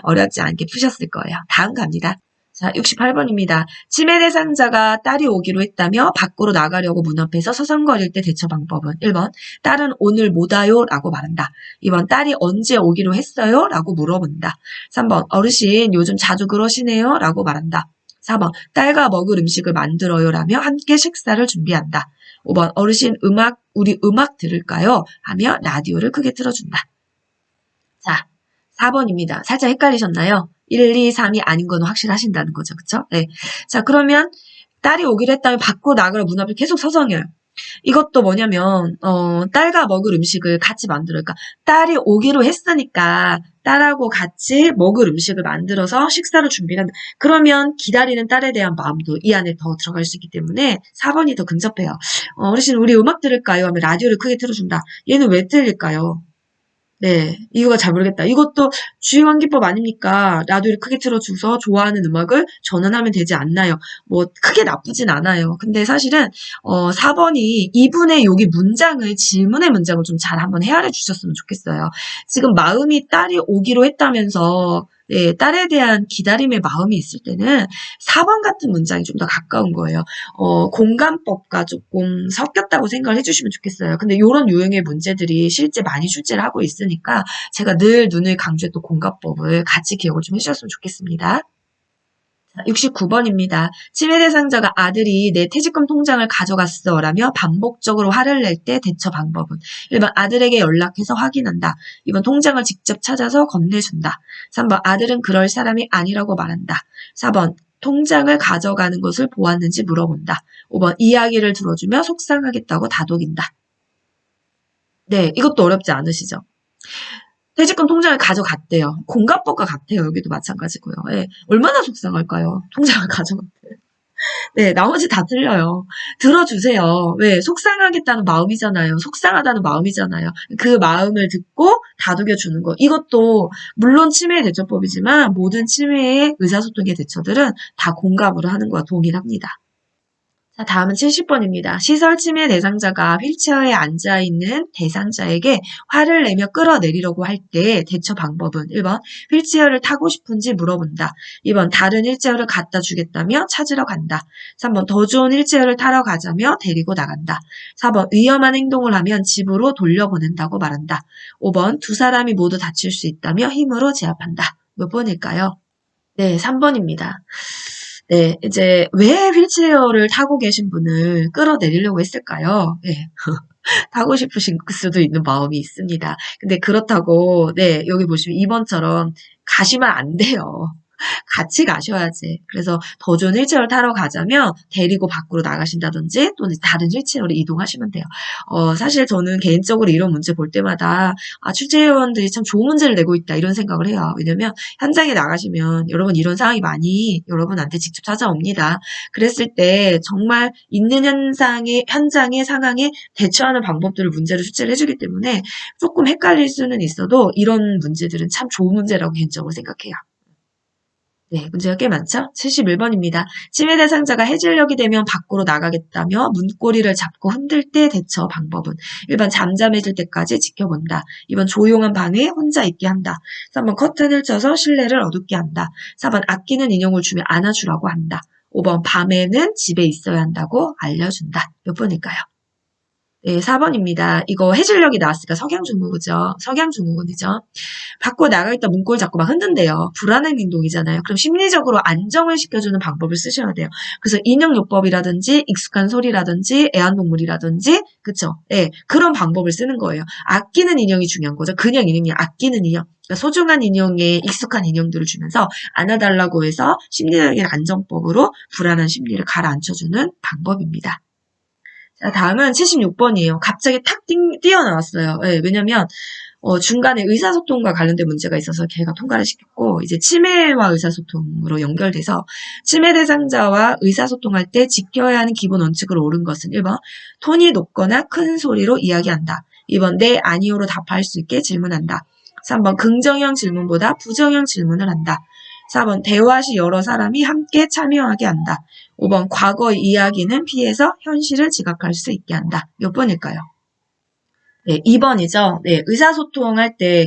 어렵지 않게 푸셨을 거예요. 다음 갑니다. 자, 68번입니다. 치매 대상자가 딸이 오기로 했다며 밖으로 나가려고 문 앞에서 서성거릴 때 대처 방법은 1번, 딸은 오늘 못 와요? 라고 말한다. 2번, 딸이 언제 오기로 했어요? 라고 물어본다. 3번, 어르신 요즘 자주 그러시네요? 라고 말한다. 4번, 딸과 먹을 음식을 만들어요? 라며 함께 식사를 준비한다. 5번, 어르신 우리 음악 들을까요? 하며 라디오를 크게 틀어준다. 자, 4번입니다. 살짝 헷갈리셨나요? 1, 2, 3이 아닌 건 확실하신다는 거죠. 그쵸? 네. 자, 그러면 딸이 오기로 했다면 밖으로 나가려 문 앞에 계속 서성여요. 이것도 뭐냐면 딸과 먹을 음식을 같이 만들어요. 그러니까 딸이 오기로 했으니까 딸하고 같이 먹을 음식을 만들어서 식사를 준비한다. 그러면 기다리는 딸에 대한 마음도 이 안에 더 들어갈 수 있기 때문에 4번이 더 근접해요. 어르신 우리 음악 들을까요? 하면 라디오를 크게 틀어준다. 얘는 왜 틀릴까요? 네, 이유가 잘 모르겠다. 이것도 주의환기법 아닙니까? 라디오를 크게 틀어줘서 좋아하는 음악을 전환하면 되지 않나요? 뭐 크게 나쁘진 않아요. 근데 사실은 4번이 이분의 여기 문장을 질문의 문장을 좀 잘 한번 헤아려 주셨으면 좋겠어요. 지금 마음이 딸이 오기로 했다면서 네, 딸에 대한 기다림의 마음이 있을 때는 4번 같은 문장이 좀 더 가까운 거예요. 공감법과 조금 섞였다고 생각을 해주시면 좋겠어요. 근데 이런 유형의 문제들이 실제 많이 출제를 하고 있으니까 제가 늘 눈을 강조했던 공감법을 같이 기억을 좀 해주셨으면 좋겠습니다. 69번입니다. 침해 대상자가 아들이 내 퇴직금 통장을 가져갔어 라며 반복적으로 화를 낼 때 대처 방법은 1번 아들에게 연락해서 확인한다. 2번 통장을 직접 찾아서 건네준다. 3번 아들은 그럴 사람이 아니라고 말한다. 4번 통장을 가져가는 것을 보았는지 물어본다. 5번 이야기를 들어주며 속상하겠다고 다독인다. 네, 이것도 어렵지 않으시죠? 퇴직금 통장을 가져갔대요. 공과법과 같아요. 여기도 마찬가지고요. 예, 얼마나 속상할까요? 통장을 가져갔대. 네, 나머지 다 틀려요. 들어주세요. 왜? 속상하겠다는 마음이잖아요. 속상하다는 마음이잖아요. 그 마음을 듣고 다독여주는 거. 이것도 물론 치매 대처법이지만 모든 치매의 의사소통의 대처들은 다 공감으로 하는 거와 동일합니다. 자, 다음은 70번입니다. 시설 침해 대상자가 휠체어에 앉아있는 대상자에게 화를 내며 끌어내리려고 할 때 대처 방법은 1번 휠체어를 타고 싶은지 물어본다. 2번 다른 휠체어를 갖다 주겠다며 찾으러 간다. 3번 더 좋은 휠체어를 타러 가자며 데리고 나간다. 4번 위험한 행동을 하면 집으로 돌려보낸다고 말한다. 5번 두 사람이 모두 다칠 수 있다며 힘으로 제압한다. 몇 번일까요? 네, 3번입니다. 네, 이제 왜 휠체어를 타고 계신 분을 끌어내리려고 했을까요? 네. 타고 싶으신 수도 있는 마음이 있습니다. 근데 그렇다고, 네, 여기 보시면 2번처럼 가시면 안 돼요. 같이 가셔야지. 그래서 더 좋은 휠체어를 타러 가자면 데리고 밖으로 나가신다든지 또는 다른 휠체어로 이동하시면 돼요. 사실 저는 개인적으로 이런 문제 볼 때마다 출제위원들이 참 좋은 문제를 내고 있다 이런 생각을 해요. 왜냐면 현장에 나가시면 여러분 이런 상황이 많이 여러분한테 직접 찾아옵니다. 그랬을 때 정말 있는 현장의 상황에 대처하는 방법들을 문제로 출제를 해주기 때문에 조금 헷갈릴 수는 있어도 이런 문제들은 참 좋은 문제라고 개인적으로 생각해요. 네, 문제가 꽤 많죠? 71번입니다. 침해 대상자가 해질녘이 되면 밖으로 나가겠다며 문고리를 잡고 흔들 때 대처 방법은 1번 잠잠해질 때까지 지켜본다. 2번 조용한 방에 혼자 있게 한다. 3번 커튼을 쳐서 실내를 어둡게 한다. 4번 아끼는 인형을 주며 안아주라고 한다. 5번 밤에는 집에 있어야 한다고 알려준다. 몇 번일까요? 네, 4번입니다. 이거 해질녘이 나왔으니까 석양증후군이죠. 석양증후군이죠. 밖으로 나가있다 문고리 잡고 막 흔든대요. 불안한 행동이잖아요. 그럼 심리적으로 안정을 시켜주는 방법을 쓰셔야 돼요. 그래서 인형요법이라든지 익숙한 소리라든지 애완동물이라든지 그쵸? 예, 그런 방법을 쓰는 거예요. 아끼는 인형이 중요한 거죠. 그냥 인형이 아끼는 인형. 그러니까 소중한 인형에 익숙한 인형들을 주면서 안아달라고 해서 심리적인 안정법으로 불안한 심리를 가라앉혀주는 방법입니다. 자, 다음은 76번이에요. 갑자기 탁 뛰어나왔어요. 네, 왜냐면 중간에 의사소통과 관련된 문제가 있어서 걔가 통과를 시켰고 이제 치매와 의사소통으로 연결돼서 치매 대상자와 의사소통할 때 지켜야 하는 기본 원칙으로 옳은 것은 1번 톤이 높거나 큰 소리로 이야기한다. 2번 네 아니오로 답할 수 있게 질문한다. 3번 긍정형 질문보다 부정형 질문을 한다. 4번 대화 시 여러 사람이 함께 참여하게 한다. 5번 과거의 이야기는 피해서 현실을 지각할 수 있게 한다. 몇 번일까요? 네, 2번이죠. 네, 의사소통할 때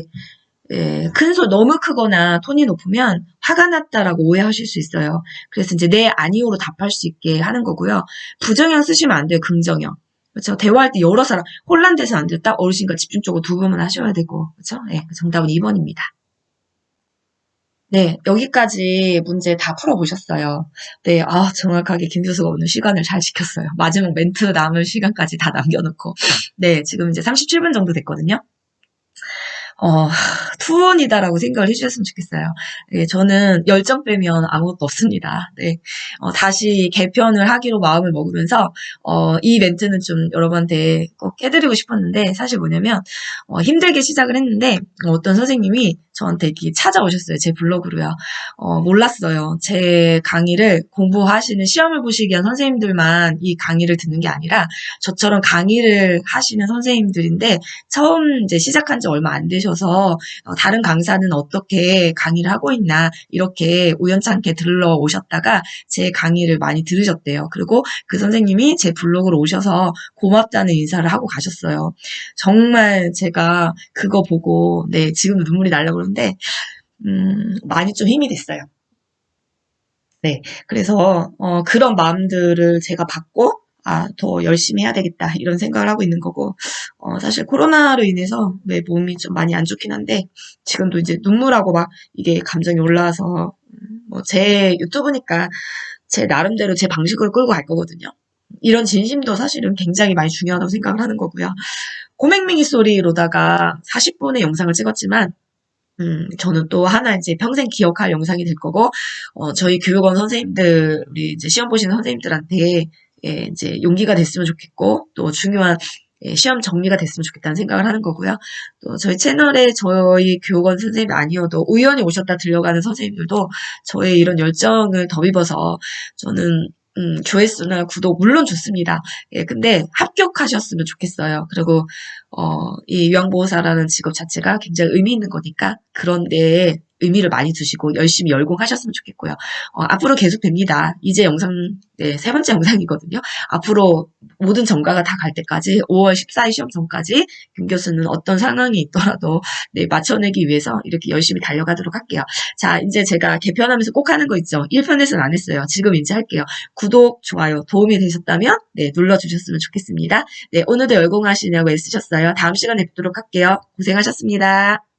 큰 소리 너무 크거나 톤이 높으면 화가 났다라고 오해하실 수 있어요. 그래서 이제 네 아니오로 답할 수 있게 하는 거고요. 부정형 쓰시면 안 돼요. 긍정형. 그렇죠. 대화할 때 여러 사람 혼란돼서 안 돼요. 딱 어르신과 집중적으로 두 번만 하셔야 되고. 그렇죠? 네, 정답은 2번입니다. 네, 여기까지 문제 다 풀어보셨어요. 네, 정확하게 김 교수가 오늘 시간을 잘 지켰어요. 마지막 멘트 남을 시간까지 다 남겨놓고. 네, 지금 이제 37분 정도 됐거든요. 투혼이다라고 생각을 해주셨으면 좋겠어요. 네, 저는 열정 빼면 아무것도 없습니다. 네, 다시 개편을 하기로 마음을 먹으면서, 이 멘트는 좀 여러분한테 꼭 해드리고 싶었는데, 사실 뭐냐면, 힘들게 시작을 했는데, 어떤 선생님이 저한테 이렇게 찾아오셨어요. 제 블로그로요. 몰랐어요. 제 강의를 공부하시는 시험을 보시기 위한 선생님들만 이 강의를 듣는 게 아니라, 저처럼 강의를 하시는 선생님들인데, 처음 이제 시작한 지 얼마 안 되셔서 다른 강사는 어떻게 강의를 하고 있나 이렇게 우연찮게 들러오셨다가 제 강의를 많이 들으셨대요. 그리고 그 선생님이 제 블로그로 오셔서 고맙다는 인사를 하고 가셨어요. 정말 제가 그거 보고 네 지금도 눈물이 나려고 그러는데 많이 좀 힘이 됐어요. 네. 그래서, 그런 마음들을 제가 받고, 아, 더 열심히 해야 되겠다, 이런 생각을 하고 있는 거고, 사실 코로나로 인해서 내 몸이 좀 많이 안 좋긴 한데, 지금도 이제 눈물하고 막 이게 감정이 올라와서, 뭐 제 유튜브니까 제 나름대로 제 방식으로 끌고 갈 거거든요. 이런 진심도 사실은 굉장히 많이 중요하다고 생각을 하는 거고요. 고맹맹이 소리로다가 40분의 영상을 찍었지만, 저는 또 하나 이제 평생 기억할 영상이 될 거고, 저희 교육원 선생님들, 우리 이제 시험 보시는 선생님들한테, 예, 이제 용기가 됐으면 좋겠고, 또 중요한 예, 시험 정리가 됐으면 좋겠다는 생각을 하는 거고요. 또 저희 채널에 저희 교육원 선생님 아니어도 우연히 오셨다 들려가는 선생님들도 저의 이런 열정을 덧입어서 저는 조회수나 구독 물론 좋습니다. 예, 근데 합격하셨으면 좋겠어요. 그리고 이 요양보호사라는 직업 자체가 굉장히 의미 있는 거니까 그런 데에 의미를 많이 두시고 열심히 열공하셨으면 좋겠고요. 앞으로 계속 됩니다. 이제 영상, 네, 세 번째 영상이거든요. 앞으로 모든 전가가 다 갈 때까지 5월 14일 시험 전까지 김 교수는 어떤 상황이 있더라도 네, 맞춰내기 위해서 이렇게 열심히 달려가도록 할게요. 자, 이제 제가 개편하면서 꼭 하는 거 있죠. 1편에서는 안 했어요. 지금 이제 할게요. 구독, 좋아요, 도움이 되셨다면 네, 눌러주셨으면 좋겠습니다. 네, 오늘도 열공하시냐고 애쓰셨어요. 다음 시간에 뵙도록 할게요. 고생하셨습니다.